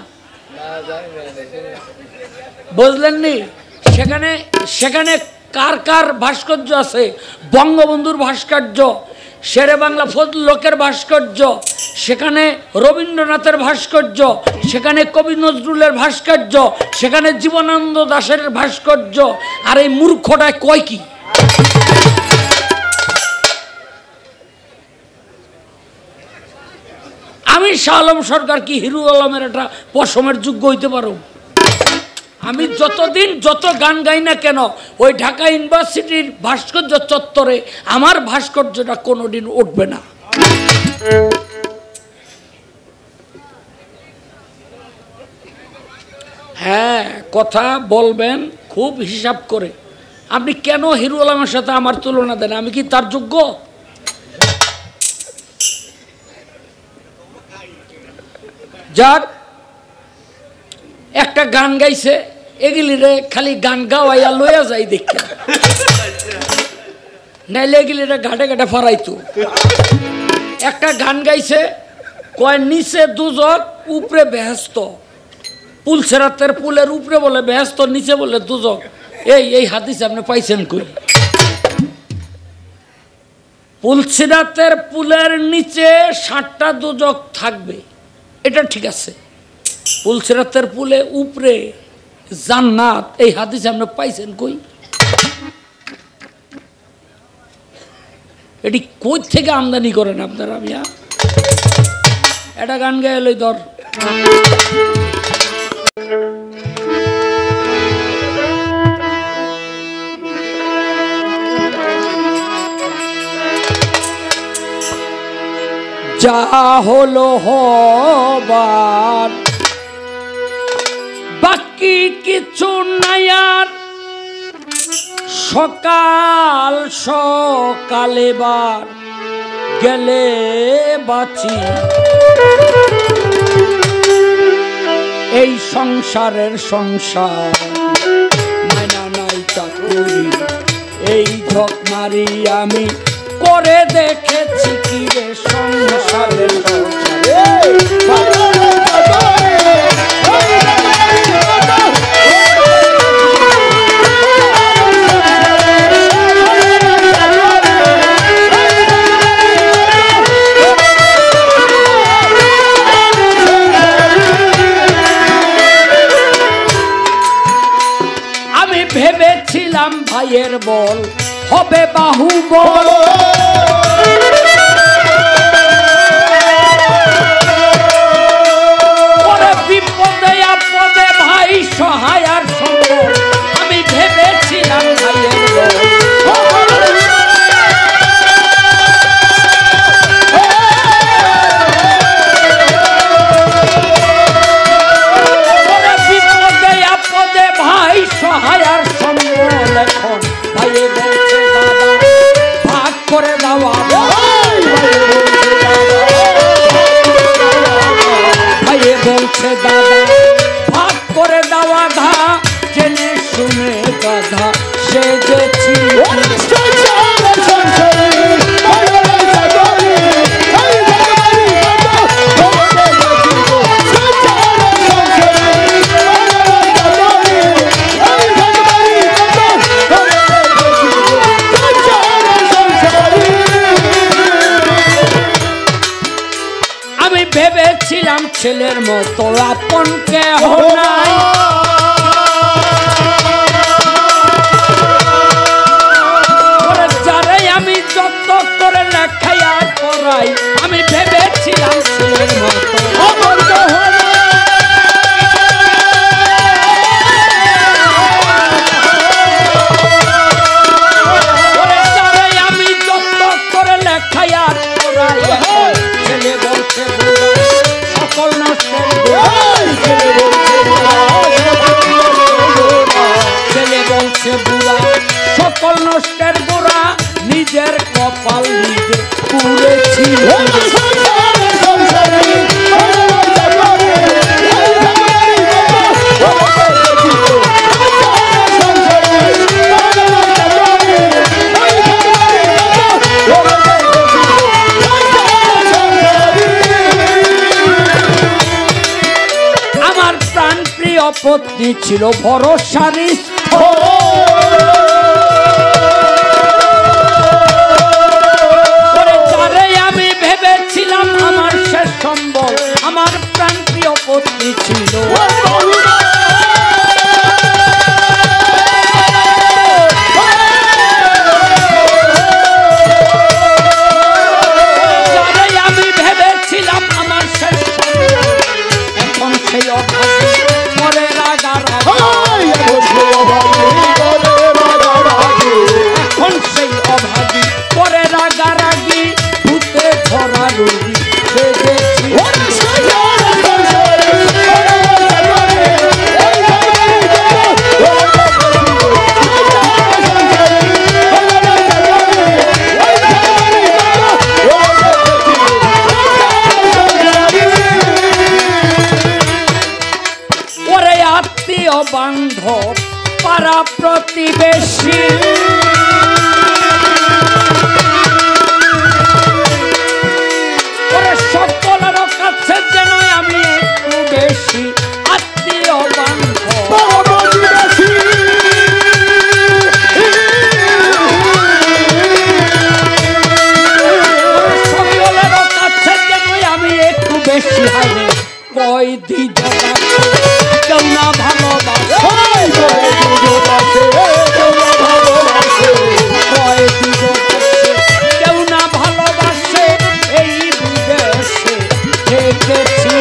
বুঝলেননি? সেখানে কার কার ভাস্কর্য আছে? বঙ্গবন্ধুর ভাস্কর্য, শেরে বাংলা ফজলুল হকের ভাস্কর্য, সেখানে রবীন্দ্রনাথের ভাস্কর্য, সেখানে কবি নজরুলের ভাস্কর্য, সেখানে জীবনানন্দ দাশের ভাস্কর্য। আর এই মূর্খটায় কয় কি? আমি শাহ আলম সরকার কি হিরু আলমের একটা পশমের যোগ্য হইতে পারো? আমি যত গান গাই না কেন ওই ঢাকা ইউনিভার্সিটির ভাস্কর্য চত্বরে আমার ভাস্কর্যটা কোনোদিন উঠবে না। হ্যাঁ, কথা বলবেন খুব হিসাব করে। আপনি কেন হিরু আলমের সাথে আমার তুলনা দেন? আমি কি তার যোগ্য? যার একটা গান গাইছে, এগুলি রে খালি গান গাওয়াইয়া লইয়া যাই দেখে, নাইলে এগুলি রে ঘাটে ঘাটে ফরাইতো। একটা গান গাইছে কয় নিচে দুজক উপরে বেহেস্ত, পুলসেরাতের পুলের উপরে বলে বেহেস্ত, নিচে বলে দুজক। এই হাদিস আপনি পাইছেন কই? পুলসেরাতের পুলের নিচে 7টা দুজক থাকবে, এটা ঠিক আছে। পুলসেরাতের পুলে উপরে জান্নাত, এই হাদিস আপনি পাইছেন কই? এটি কই থেকে আমদানি করেন আপনারা? মিয়া এটা গান গায়ে লই ধর। যা হলো হবার, বাকি কিছু নাই আর। সকাল সকাল এবার গেলে বাঁচি, এই সংসারের সংসার মানা নাই চাকরি। এই ঝক মারি আমি করে দেখেছি কি রে সংসারের আমি ভেবেছিলাম ভাইয়ের বল হবে বাহুবল, বিপদে আপদে ভাই সহায়ার সম্বল। আমি ভেবেছিলাম ভাইয়ের বিপদে আপদে ভাই সহায়ার সম্বল। এখন ভাইয়ে বলছে দাদা ভাগ করে ছিলাম ছেলের মতো আপন কেহ নাই যারে আমি যত করে লেখাই আর পড়াই আমি ভেবেছিলাম ছেলের মতো আপন কেহ সকল নষ্টের গোড়া নিজের কপাল নিজে পুড়েছিল আমার প্রাণ প্রিয় পত্নী ছিল ভরসার আমি ভেবেছিলাম আমার শেষ সম্বল আমার প্রাণ প্রিয় পত্নী ছিল আমি ভেবেছিলাম আমার শেষ সম্বল এখন সেই অভাবী মরে রাগারাগি এখন সেই অভাবী পরে রাগারাগি ভূতে ধরা রোগী সেজেছি ওরে আত্মীয় বান্ধব পাড়া প্রতিবেশী সকলের কাছে যেন আমি একটু বেশি আত্মীয় বান্ধব সকলের কাছে যেন আমি একটু বেশি হাইলে কয় দিন কেউ না ভালোবাসে কেউ না ভালোবাসে এই বিদেশে দেখেছি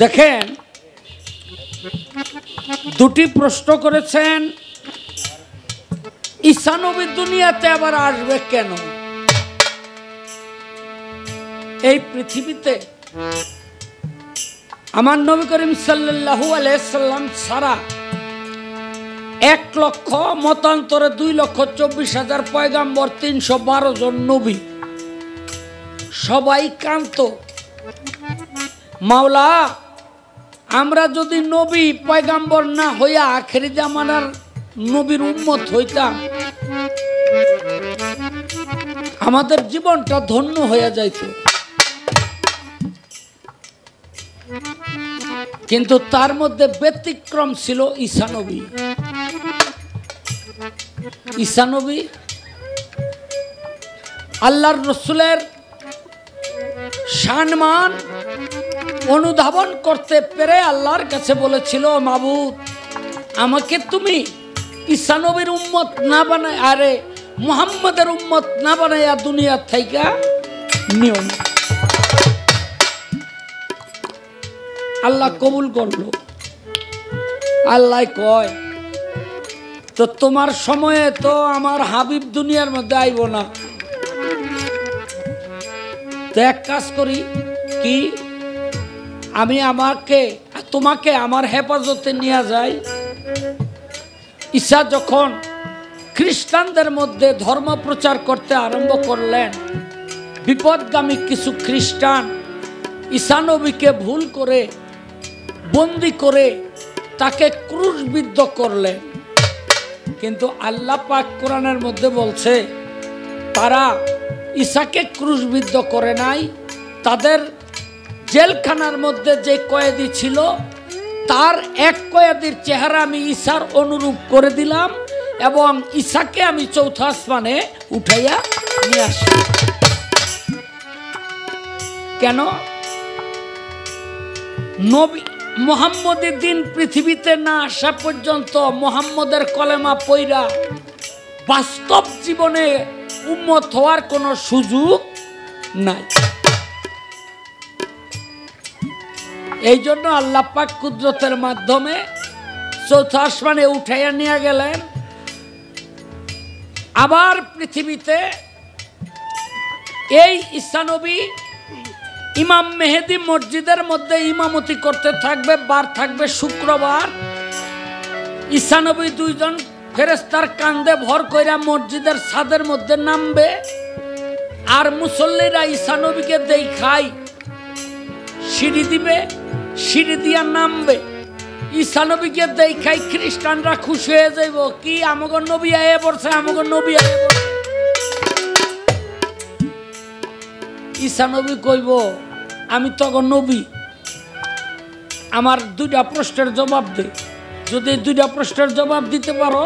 দেখেন দুটি প্রশ্ন করেছেন ঈসা নবী দুনিয়াতে আবার আসবে কেন এই পৃথিবীতে আমার নবী করিম সাল্লাল্লাহু আলাইহি সাল্লাম ছাড়া 1 লক্ষ মতান্তরে 2,24,000 পয়গাম্বর 312 জন নবী সবাই কান্ত মাওলা আমরা যদি নবী পয়গাম্বর না হইয়া আখেরি জামানার নবীর উম্মত হইতাম আমাদের জীবনটা ধন্য হয়ে যাইত কিন্তু তার মধ্যে ব্যতিক্রম ছিল ঈসা নবী ঈসা নবী আল্লাহর রাসূলের সম্মান অনুধাবন করতে পেরে আল্লাহর কাছে বলেছিল, মাবুদ আমাকে তুমি ঈসা নবীর উম্মত না বানায়, আরে মুহাম্মদের উম্মত না বানাইয়া দুনিয়ার থাইকা নিও না। আল্লাহ কবুল করলো। আল্লাহ কয়, তো তোমার সময়ে তো আমার হাবিব দুনিয়ার মধ্যে আইব না, তো এক কাজ করি কি, আমি তোমাকে আমার হেফাজতে নিয়ে যাই। ঈসা যখন খ্রিস্টানদের মধ্যে ধর্ম প্রচার করতে আরম্ভ করলেন, বিপদগামী কিছু খ্রিস্টান ঈসা নবীকে ভুল করে বন্দি করে তাকে ক্রুশবিদ্ধ করলেন। কিন্তু আল্লাহ পাক কোরআনের মধ্যে বলছে, তারা ঈসাকে ক্রুশবিদ্ধ করে নাই, তাদের জেলখানার মধ্যে যে কয়েদি ছিল তার এক কয়েদির চেহারা আমি ঈসার অনুরূপ করে দিলাম এবং ঈসাকে আমি চৌথা আসমানে উঠাইয়া নিয়ে আসি। কেন? নবী মুহাম্মদের দিন পৃথিবীতে না আসা পর্যন্ত মুহাম্মদের কলেমা পয়রা বাস্তব জীবনে উম্মত হওয়ার কোনো সুযোগ নাই। এই জন্য আল্লাহ পাক কুদরতের মাধ্যমে চৌথা আসমানে উঠাইয়া নিয়ে গেলেন। আবার পৃথিবীতে এই ঈসা নবী ইমাম মেহেদী মসজিদের মধ্যে ইমামতি করতে থাকবে, বার থাকবে শুক্রবার। ঈসা নবী দুইজন ফেরেশতার কাঁধে ভর কইরা মসজিদের ছাদের মধ্যে নামবে, আর মুসল্লিরা ঈসা নবীকে দেখাই সিঁড়ি দিবে, সিঁড়ি দিয়া নামবে। ঈসা নবীকে দেখাই খ্রিস্টানরা খুশি হয়ে যাইব, কি আমাগো নবী আয়ে পড়ছে, আমাগো নবী আয়ে পড়ছে। ঈসা নবী কইব, আমি তখন নবী, আমার দুইটা প্রশ্নের জবাব দে, যদি দুইটা প্রশ্নের জবাব দিতে পারো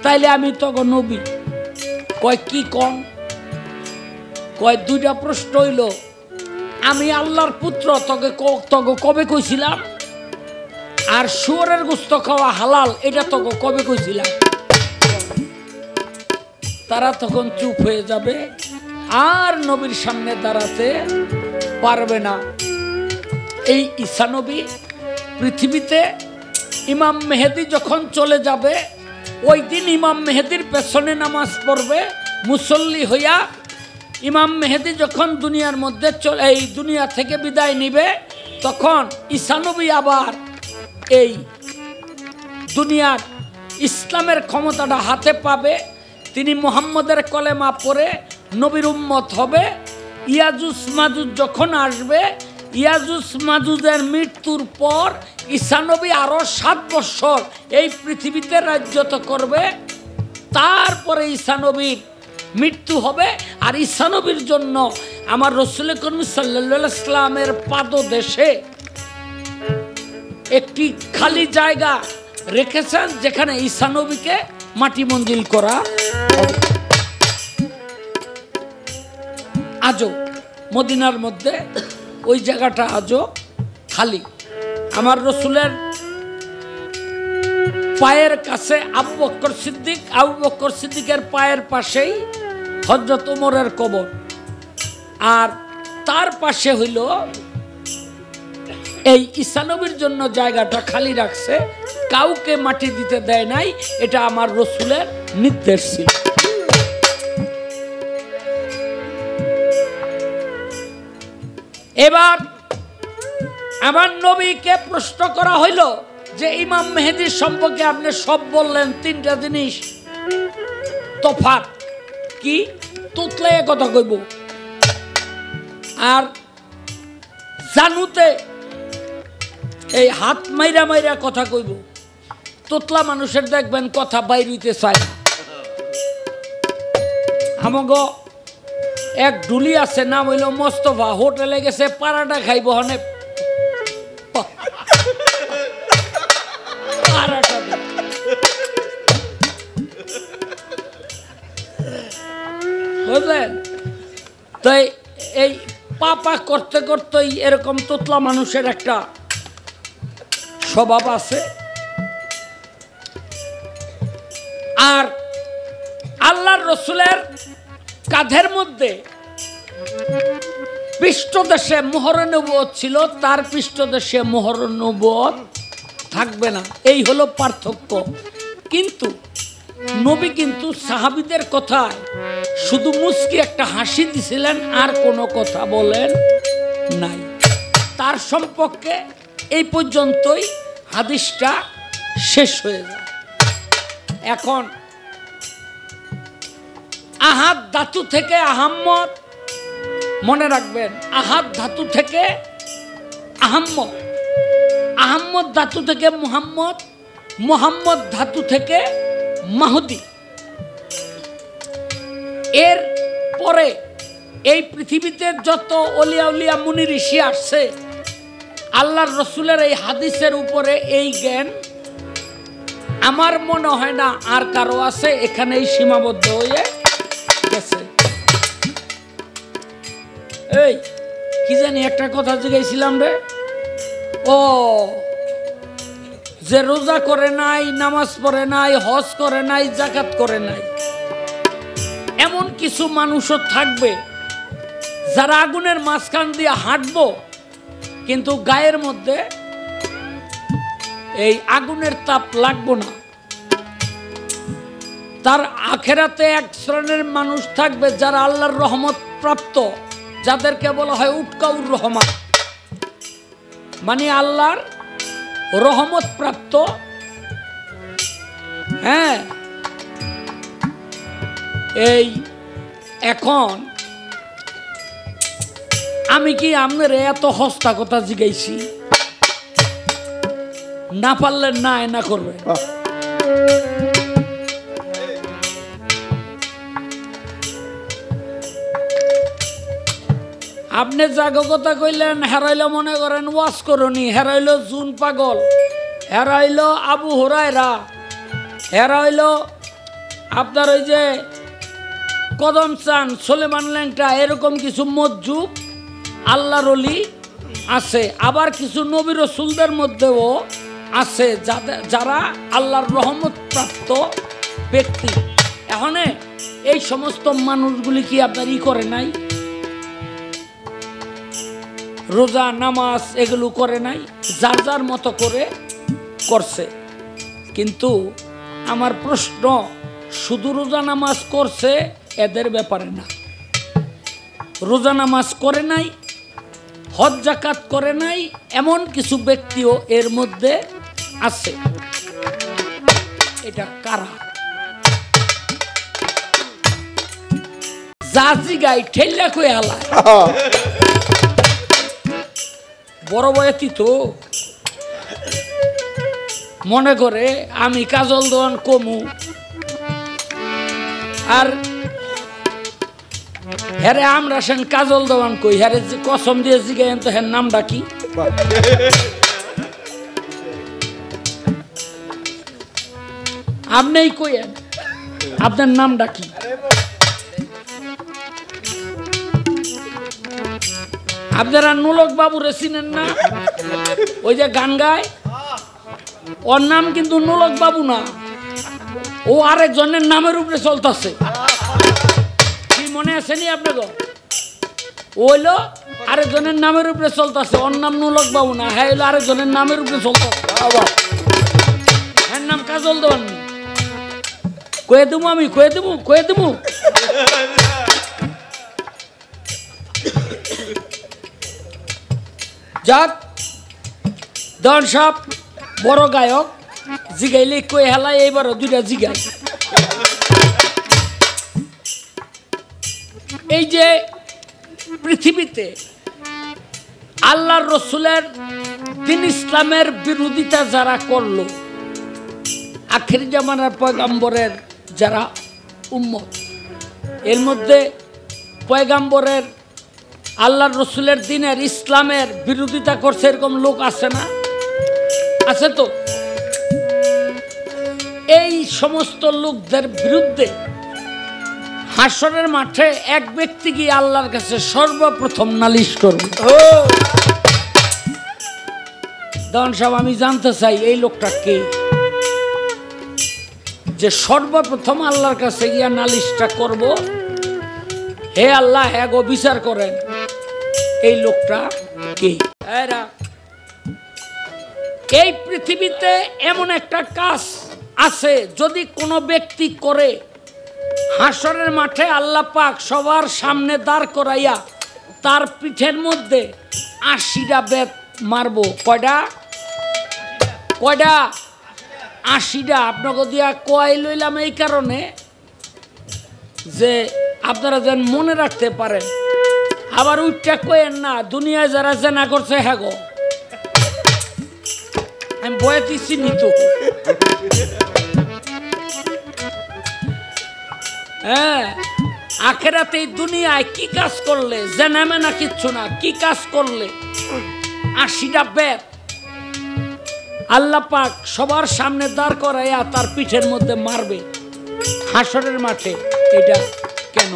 তাইলে আমি তখন নবী। কয় কি কন? কয় দুইটা প্রশ্ন হইল, আমি আল্লাহর পুত্র তোকে কবে কইছিলাম, আর শুয়োরের গোশত খাওয়া হালাল এটা তোকে কবে কইছিলাম। তারা তখন চুপ হয়ে যাবে, আর নবীর সামনে দাঁড়াতে পারবে না। এই ঈসা নবী পৃথিবীতে ইমাম মেহেদী যখন চলে যাবে, ওই দিন ইমাম মেহেদীর পেছনে নামাজ পড়বে মুসল্লি হইয়া। ইমাম মেহেদী যখন দুনিয়ার মধ্যে এই দুনিয়া থেকে বিদায় নিবে, তখন ঈসা নবী আবার এই দুনিয়ার ইসলামের ক্ষমতাটা হাতে পাবে। তিনি মুহাম্মদের কলেমা পড়ে নবীর উম্মত হবে। ইয়াজুজ মাজুজ যখন আসবে, ইয়াজুজ মাজুজের মৃত্যুর পর ঈসা নবী আরো 7 বছর এই পৃথিবীতে রাজত্ব করবে। তারপরে ঈসা নবীর মৃত্যু হবে। আর ঈসা নবীর জন্য আমার রাসূল করিম সাল্লাল্লাহু আলাইহি ওয়াসাল্লামের পাদদেশে একটি খালি জায়গা রেখেছেন, যেখানে ঈসা নবীকে মাটি মঞ্জিল করা হবে। আজও মদিনার মধ্যে ওই জায়গাটা আজও খালি। আমার রাসূলের পায়ের কাছে আবু বকর সিদ্দিকের পায়ের পাশেই হযরত ওমরের কবর, আর তার পাশে হইল এই ঈসা নবীর জন্য জায়গাটা খালি রাখছে, কাউকে মাটি দিতে দেয় নাই। এটা আমার রাসূলের নির্দেশ ছিল। এবার আমার নবীকে প্রশ্ন করা হইল যে ইমাম মেহেদীর সম্পর্কে আপনি সব বললেন, 3টা জিনিস তফাৎ কি, তুতলে কথা কইব, আর জানুতে এই হাত মাইরা মাইরা কথা কইব। তোতলা মানুষের দেখবেন কথা বাইর হইতে চায় না। আমাগো এক ডুলি আছে, নাম হইল মোস্তফা, হোটেলে গেছে পারাটা খাইব, হনে পারাটা বুঝলেন? তো এই পাপা করতে করতেই এরকম তোতলা মানুষের একটা স্বভাব আছে। আর আল্লাহর রসুলের কাঁধের মধ্যে পৃষ্ঠদেশে মোহর নবুয়ত ছিল, তার পৃষ্ঠদেশে মোহর নবুয়ত থাকবে না, এই হলো পার্থক্য। কিন্তু নবী কিন্তু সাহাবীদের কথায় শুধু মুস্কি একটা হাসি দিছিলেন, আর কোনো কথা বলেন নাই। তার সম্পর্কে এই পর্যন্তই হাদিসটা শেষ হয়ে যায়। এখন আহাদ ধাতু থেকে আহাম্মদ, মনে রাখবেন, আহাদ ধাতু থেকে আহাম্মদ, আহাম্মদ ধাতু থেকে মুহাম্মদ, মুহাম্মদ ধাতু থেকে মাহদি। এর পরে এই পৃথিবীতে যত অলিয়া উলিয়া মুনি ঋষি আসছে, আল্লাহর রসুলের এই হাদিসের উপরে এই জ্ঞান আমার মনে হয় না আর কারো আছে, এখানেই সীমাবদ্ধ হয়ে গেছে। এই কি জানি একটা কথা জিজ্ঞাসিলাম রে, ও যে রোজা করে নাই, নামাজ পড়ে নাই, হজ করে নাই, যাকাত করে নাই, এমন কিছু মানুষও থাকবে যারা আগুনের মাঝখান দিয়ে হাঁটবো, কিন্তু গায়ের মধ্যে এই আগুনের তাপ লাগবো না। তার আখেরাতে এক শ্রেণীর মানুষ থাকবে যারা আল্লাহর রহমত প্রাপ্ত, যাদেরকে বলা হয় উটকাউর রহমান, মানে আল্লাহর রহমত প্রাপ্ত। হ্যাঁ, এই এখন আমি কি আপনার এত হস্তা কথা জিগাইছি? না পারলে না করবে। আপনি জাগো কথা কইলেন, হেরাইল মনে করেন ওয়াজ করনি, হেরাইল জুন পাগল, হেরাইল আবু হুরায়রা, হেরাইল আপনার ওই যে কদম চান, সুলেমান ল্যাংটা, এরকম কিছু মজ্জুব আল্লাহর ওলি আছে। আবার কিছু নবী রাসূলদের মধ্যেও আছে যারা আল্লাহর রহমত প্রাপ্ত ব্যক্তি। এখন এই সমস্ত মানুষগুলি কি আপনার করে নাই? রোজা নামাজ এগুলো করে নাই, যার যার মতো করে করছে। কিন্তু আমার প্রশ্ন, শুধু রোজা নামাজ করছে এদের ব্যাপারে না, রোজা নামাজ করে নাই, হজ যাকাত করে নাই, এমন কিছু ব্যক্তিও এর মধ্যে আছে। এটা কারা? জাজি গাই ঠেল্লা কই আলা বড় বয়তি তো মনে করে আমি কাজল দেওয়ান কমু, আর হ্যারে আমরা সেন কাজল দেওয়ান কই, হ্যারে কসম দিয়ে জিগাইন তো হ্যার নামটা কি? আপনিই কইেন আপনার নামটা কি? আপনারা নুলক বাবুরে চিনেন না? ওই যে গান গায়, ওর নাম কিন্তু নুলক বাবু না, ও আরেকজনের নামের উপরে চলতেছে। কি মনে আছে নি আপনাকে? ওইলো আরেকজনের নামের উপরে চলতেছে, ওর নাম নুলক বাবু না, হ্যাঁ হইলো আরেকজনের নামের উপরে চলতেছে। হ্যাঁ নাম কাজল দেওয়ান, কয়ে দেবো আমি, কয়ে দেবো। যাক, দন সব বড় গায়ক জিগাইলে কয়ে হেলায়, এইবারও দুইটা জিগাই। এই যে পৃথিবীতে আল্লাহর রসুলের দিন ইসলামের বিরোধিতা যারা করলো, আখিরি জামানার পয়গাম্বরের যারা উম্মত, এর মধ্যে পয়গাম্বরের আল্লাহর রসুলের দিনের ইসলামের বিরোধিতা করছে এরকম লোক আছে না? আছে তো। এই সমস্ত লোকদের বিরুদ্ধে হাসরের মাঠে এক ব্যক্তি গিয়ে আল্লাহর কাছে সর্বপ্রথম নালিশ করবে। দেওয়ান সাহেব, আমি জানতে চাই এই লোকটা কে, যে সর্বপ্রথম আল্লাহর কাছে গিয়া নালিশটা করব? হে আল্লাহ, হ্যাঁ গো, বিচার করেন এই লোকটা কে। এই পৃথিবীতে এমন একটা কাজ আছে, যদি কোনো ব্যক্তি করে, হাসরের মাঠে আল্লাহ পাক সবার সামনে দাঁড় করাইয়া তার পিঠের মধ্যে 80টা বেত মারবো। কয়টা? 80টা। আপনাকে দিয়া কয় লইলাম এই কারণে যে আপনারা যেন মনে রাখতে পারেন। আবার উঠটা কয়েন না, দুনিয়ায় যারা জেনা করছে হ্যাঁ গো, আমি বয়াতি চিহ্নিত। হ্যাঁ, আখেরাতে এই দুনিয়ায় কি কাজ করলে, জেনা মেনা কিচ্ছু না, কি কাজ করলে 80টা বেত আল্লাহ পাক সবার সামনে দাঁড় করাইয়া তার পিঠের মধ্যে মারবে হাসরের মাঠে। এটা কেন?